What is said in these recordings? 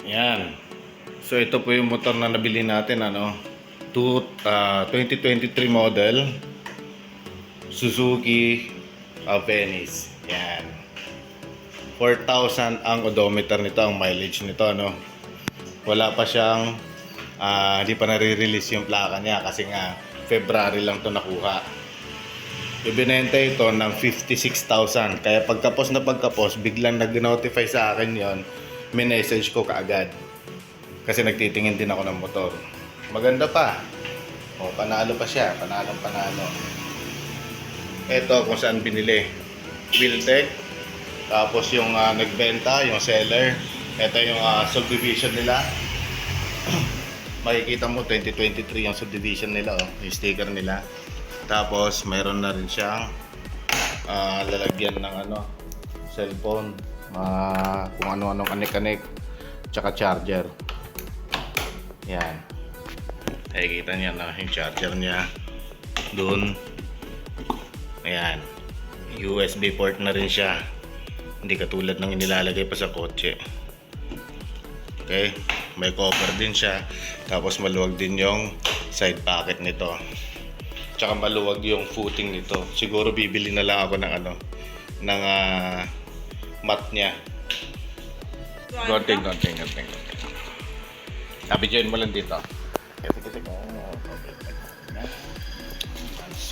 Yan. So ito po yung motor na nabili natin, 2023 model Suzuki Venice. Yan. 4,000 ang odometer nito, ang mileage nito, Wala pa siyang hindi pa nare-release yung plaka niya kasi nga February lang to nakuha. Ibinenta ito ng 56,000. Kaya pagkapos biglang nag-notify sa akin yon, minessage ko kaagad. Kasi nagtitingin din ako ng motor. Maganda pa. O, panalo pa siya. Panalo. Ito kung saan binili. Wheeltech. Tapos yung nagbenta, yung seller. Ito yung subdivision nila. Makikita mo 2023 yung subdivision nila, yung sticker nila. Tapos mayroon na rin siyang lalagyan ng cellphone, kung ano-ano kanik-kanik, tsaka charger. Yan. Nakikita niya na yung charger niya doon. Ayan. USB port na rin siya. Hindi katulad ng inilalagay pa sa kotse. Okay, may cover din siya. Tapos maluwag din yung side pocket nito. Tsaka maluwag yung footing nito. Siguro bibili na lang ako ng mat niya. Konting. Abidyan mo lang dito.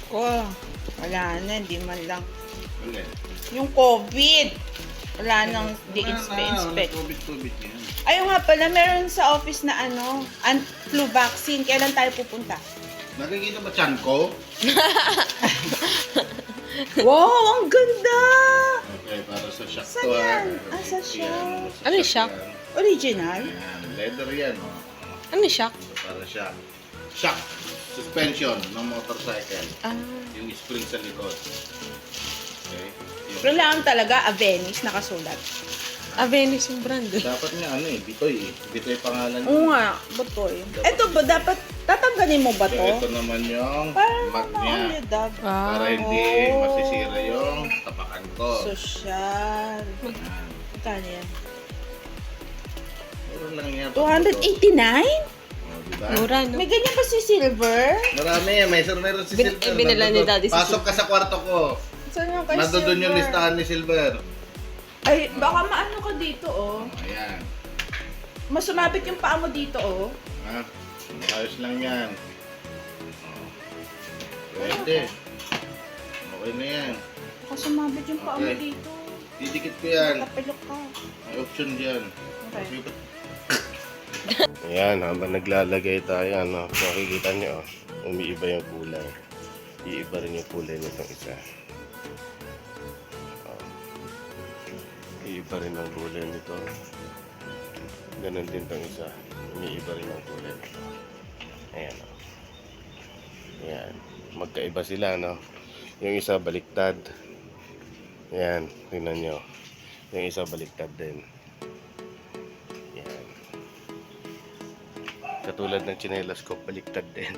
Ko, wala na, hindi man lang. Yung COVID, wala nang di-inspect. Tubig yan. Ayun nga pala, meron sa office na flu vaccine. Kailan tayo pupunta? Nakikita ba tiyan ko? Wow, ang ganda! Okay, para sa shock Saan to. yan? Sa shock. Ano yung shock? Original? Yan, leather yan. Ano yung shock? Para siya. Shock. Suspension ng motorcycle. Ah. Yung spring sa likod. Okay. Kailangan talaga Venice nakasulat. Venice yung brand eh. Dapat nga Bitoy eh. Bitoy pangalan niya. Oo nga, Batoy. Ito ba, dapat tatanggalin mo ba So, to? ito naman yung Parang mag niya. maulidab. Para hindi Oh. masisira yung tapakan ko. Sosyal. Yan. Magkano yan? Mura lang yan. 289? Oh, diba? Mura, no? May ganyan ba si Silver? Marami. Meron si Silver. Binala ni Nandun. Daddy si Pasok ka sa kwarto ko. Saan yung kay Nandun yung Silver? listahan ni Silver. Ay, baka maano ka dito, oh. Ayan. Mas sumabit yung paa mo dito, oh. Ha? Ayos lang yan. Oh. Pwede. Okay na yan. Baka sumabit yung paa mo Okay. dito. Didikit ko yan. Tapilok ka. May option dyan. Okay. Ayan, habang naglalagay tayo, makikita nyo, umiiba yung kulay. Iiba rin yung kulay nitong isa. Iiba rin ang kulay nito. Ganon din itong isa. Umiiba rin ang kulay nito. Ayan. Ayan. Magkaiba sila, Yung isa baliktad. Ayan, tingnan nyo. Yung isa baliktad din. Ayan. Katulad ng tsinelas ko, baliktad din.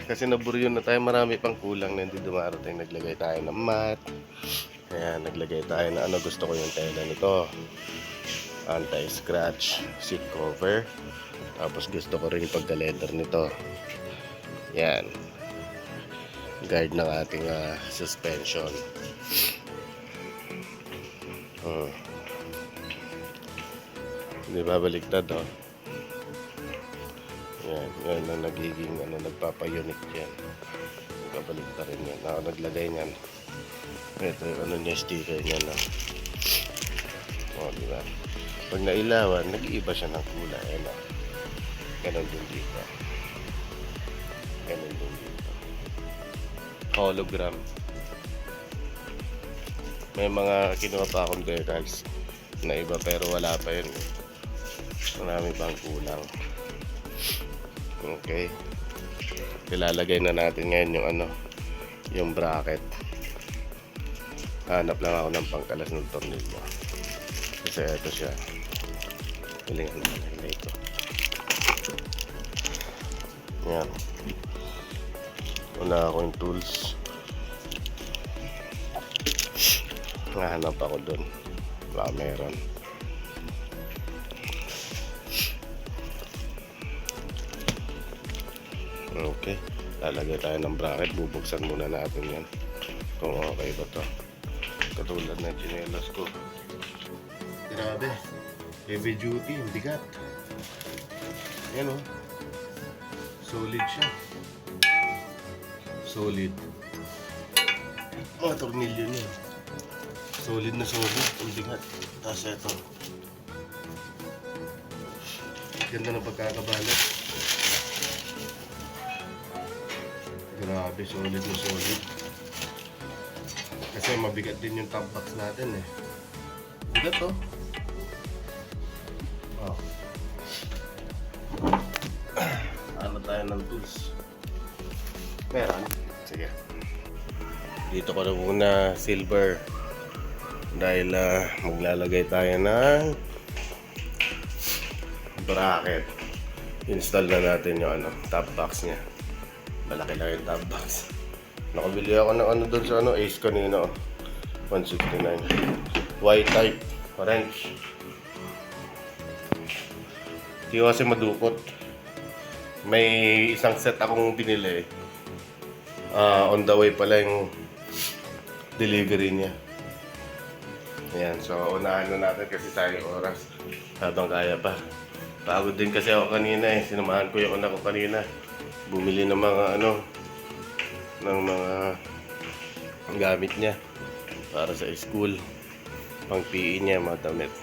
Kasi naburyo na tayo, marami pang kulang na hindi dumarating. Naglagay tayo ng mat. Ayan, naglagay tayo na gusto ko yung tela nito. Anti-scratch seat cover. Tapos gusto ko rin yung pagka-leather nito. Yan. Guide ng ating suspension. Hindi ba baliktad, Yan, yan ang nagiging nagpapa-unique yan. Nagpabalik pa rin yan. Ako naglagay niyan. Ito yung niya, sticker niya O, diba? Pag nailawan, nag-iiba siya ng kulay. Ganon din dito. Ganon din dito. Hologram. May mga kinuha pa akong decals na iba pero wala pa yun. Marami pang kulang. Okay. Ilalagay na natin ngayon yung bracket. Hanap lang ako ng pangkalas ng tornilyo. Kasi ito siya. Hilingan na ito. Yan. Una ako yung tools. Nahanap ako dun. Baka meron. Okay. Lalagay tayo ng bracket. Bubuksan muna natin yan. Kung okay ba to. Katulad ng chinelas ko. Grabe. Heavy duty. Ang bigat. Yan o. Solid siya. Solid. Mga tornilyo niya. Solid na solid. Ang bigat. Tapos ito. Ganda ng pagkakabalat. Grabe, solid na solid. Kasi mabigat din yung top box natin eh. Bigat to. Oh. Ano tayo ng tools? Meron. Sige. Dito ko na muna silver. Dahil maglalagay tayo ng bracket. Install na natin yung top box niya. Malaki lang yung top box. Nakabili ako ng doon sa Ace kanina. 169. Y-type. Orange. Hindi ko kasi madukot. May isang set akong binili. On the way pala yung delivery niya. Ayan, so unahan na natin kasi sayang oras habang kaya pa. Pagod din kasi ako kanina eh. Sinamahan ko yung anak ko kanina. Bumili ng mga ng mga gamit niya para sa school. Pang PE niya, mga damit.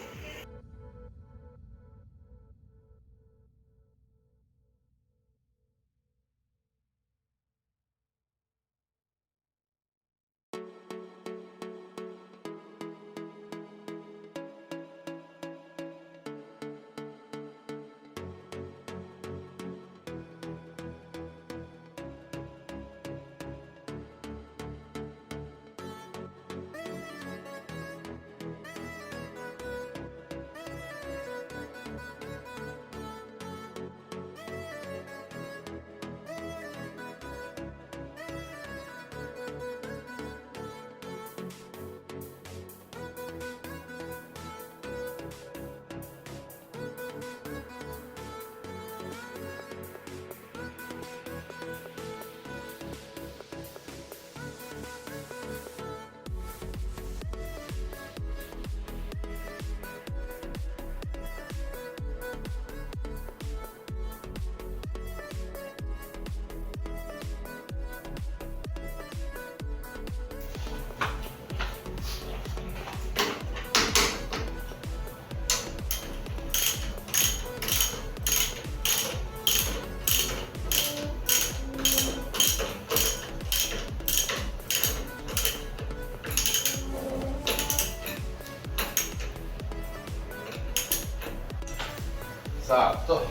Sakto.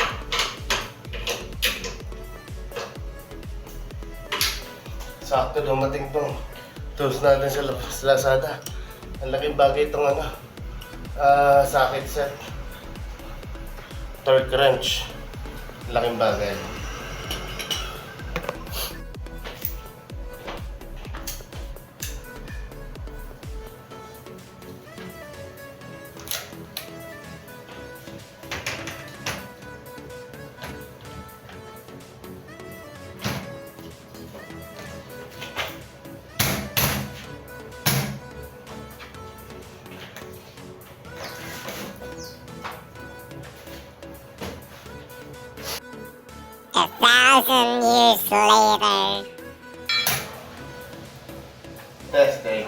Sakto dumating tong tools natin sa Lazada. Ang laking bagay itong socket set. Torque wrench. Laking bagay. A 1,000 years later. Testing.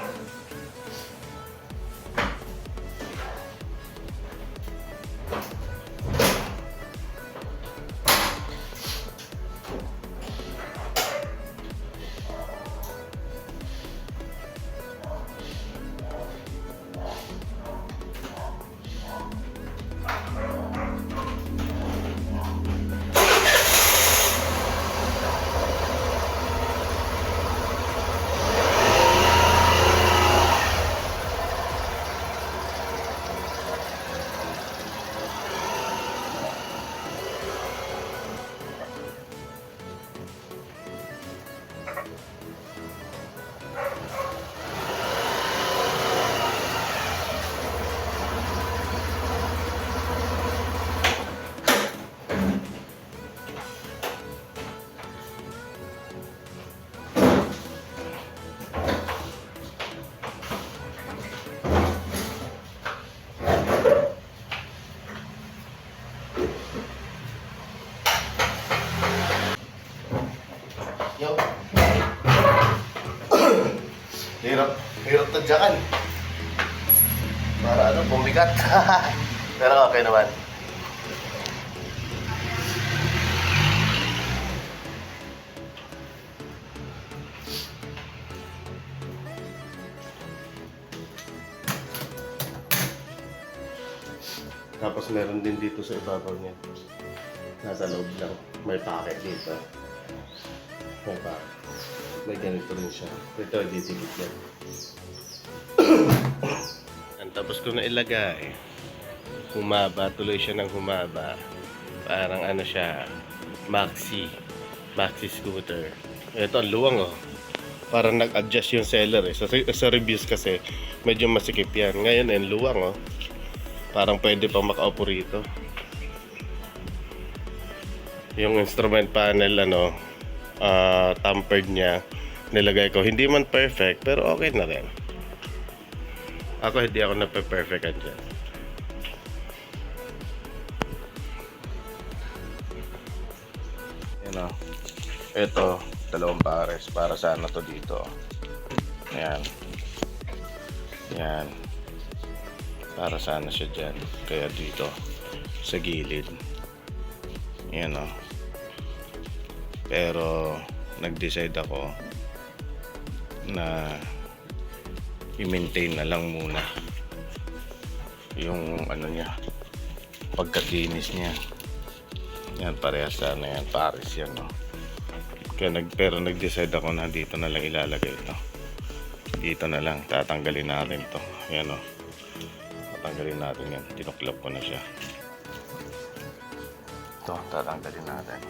tadyakan. Para ano, bumigat. Pero okay naman. Tapos meron din dito sa ibabaw niya. Nasa loob lang. May packet dito. May packet. May ganito rin siya. Ito, didikit yan. And tapos ko na ilagay. Humaba. Tuloy siya ng humaba. Parang ano siya. Maxi scooter. Ito, ang luwang oh. Parang nag-adjust yung seller eh. Sa reviews kasi, medyo masikip yan. Ngayon, ang luwang oh. Parang pwede pa makaupo rito. Yung instrument panel ano, tampered niya. Nilagay ko. Hindi man perfect, pero okay na rin. Ako hindi ako nape-perfectan dyan. Yan o. Ito, dalawang pares. Para sa ano to dito. Ayan. Yan. Para sana siya dyan. Kaya dito sa gilid. Yan o. Pero nag-decide ako na i-maintain na lang muna yung ano niya, pagkakinis niya. Yan, parehas sana yan. Pares yan o. Kaya pero nag-decide ako na dito na lang ilalagay ito. Dito na lang. Tatanggalin natin to. Yan o. Tatanggalin natin yan. Tinuklap ko na siya. Ito, tatanggalin natin.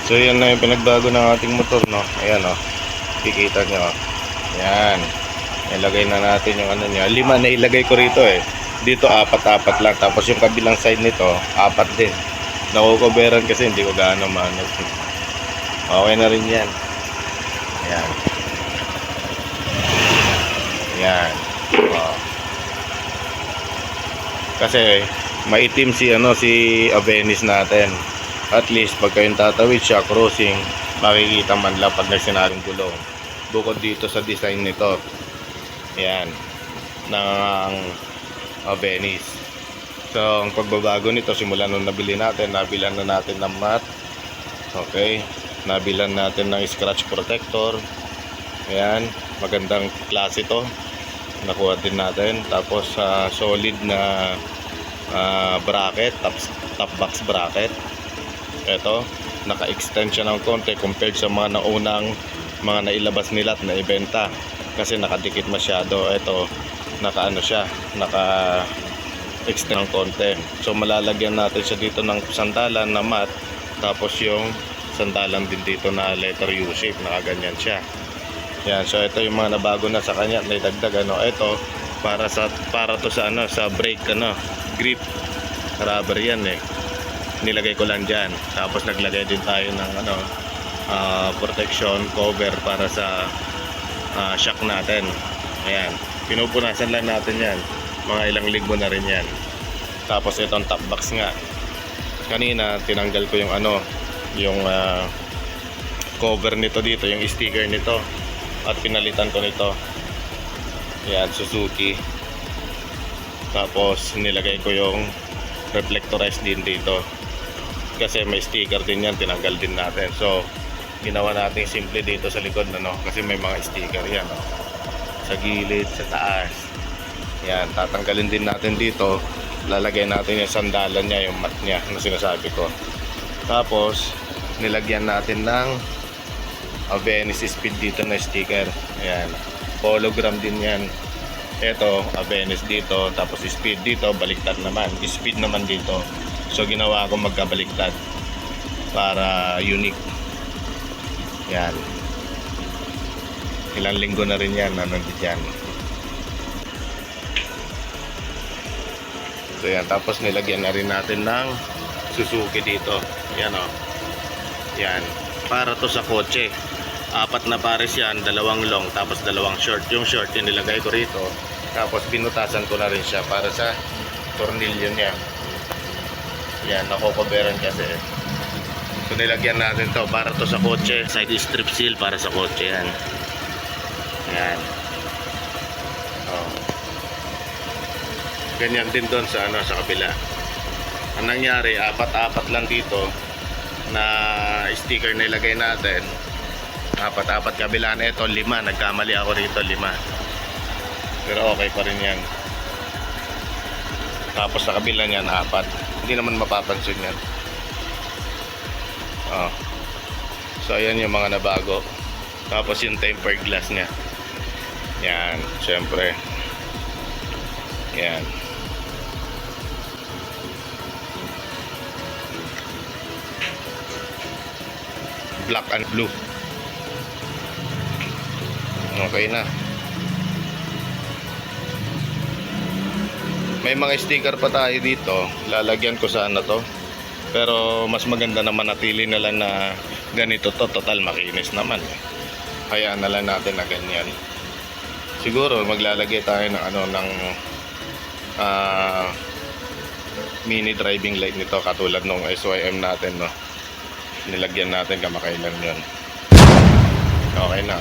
So yan na yung pinagbago ng ating motor, no. Ayan, oh. Kikita nyo, oh. Ayan. Ilagay na natin yung ano niya. 5 na ilagay ko rito eh. Dito 4 lang. Tapos yung kabilang side nito 4 din. Nakukoberan kasi hindi ko gaano maano. Okay na rin yan. Ayan. Ayan. Oh. Kasi maitim si Avensis natin. At least pag kayong tatawid siya crossing, makikita man lang pag nagsinarong gulong. Bukod dito sa design nito. Ayan. Ng Avensis. So ang pagbabago nito simula nung nabili natin, nabilan na natin ng mat. Okay. Nabilan natin ng scratch protector. Ayan. Magandang klase ito. Nakuha din natin. Tapos solid na bracket, top box bracket. Ito, naka-extend siya ng konti compared sa mga naunang mga nailabas nila at naibenta. Kasi nakadikit masyado. Ito, naka-ano siya, naka-extend ng konti. So malalagyan natin siya dito ng sandalan na mat. Tapos yung sandalan din dito na letter U shape, nakaganyan siya. Yan, so ito yung mga nabago na sa kanya, naidagdag ito para to sa sa brake grip. Rubber yan eh. Nilagay ko lang diyan. Tapos naglagay din tayo ng protection cover para sa shock natin. Ayan. Pinupunasan lang natin yan. Mga ilang linggo na rin yan. Tapos itong top box nga. Kanina tinanggal ko yung yung cover nito dito, yung sticker nito. At pinalitan ko nito. Yan, Suzuki. Tapos nilagay ko yung reflectorized din dito. Kasi may sticker din yan, tinanggal din natin. So, ginawa natin simple dito sa likod kasi may mga sticker yan. Sa gilid, sa taas. Yan, tatanggalin din natin dito. Lalagay natin yung sandalan niya, yung mat niya na sinasabi ko. Tapos, nilagyan natin ng Avensis Speed dito na sticker. Ayan. Hologram din yan. Ito, Avensis dito. Tapos Speed dito. Baliktad naman. Speed naman dito. So ginawa ko magkabaliktad. Para unique. Yan. Ilang linggo na rin yan. Nandito yan. So yan. Tapos nilagyan na rin natin ng Suzuki dito. Yan o. Yan. Para to sa kotse. 4 na pares yan, 2 long, tapos 2 short. Yung short, yung nilagay ko rito. Tapos binutasan ko na rin siya para sa tornilyo niya. Yan, nakokoberan kasi. So nilagyan natin to para to sa kotse. Side strip seal para sa kotse yan. Yan. Oh. Ganyan din doon sa sa kabila. Ang nangyari, 4 lang dito na sticker na ilagay natin. 4 kabila na ito, 5. Nagkamali ako rito, 5. Pero okay pa rin yan. Tapos sa kabila niyan, 4. Hindi naman mapapansin yan. Oh. So ayan yung mga nabago. Tapos yung tempered glass niya. Yan, syempre. Yan. Black and blue. Okay na. May mga sticker pa tayo dito. Lalagyan ko sana to. Pero mas maganda na manatili na lang na ganito to. Total makinis naman. Kaya na lang natin na ganyan. Siguro maglalagay tayo ng ng mini driving light nito katulad nung SYM natin, no. Nilagyan natin kamakailan 'yon. Okay na.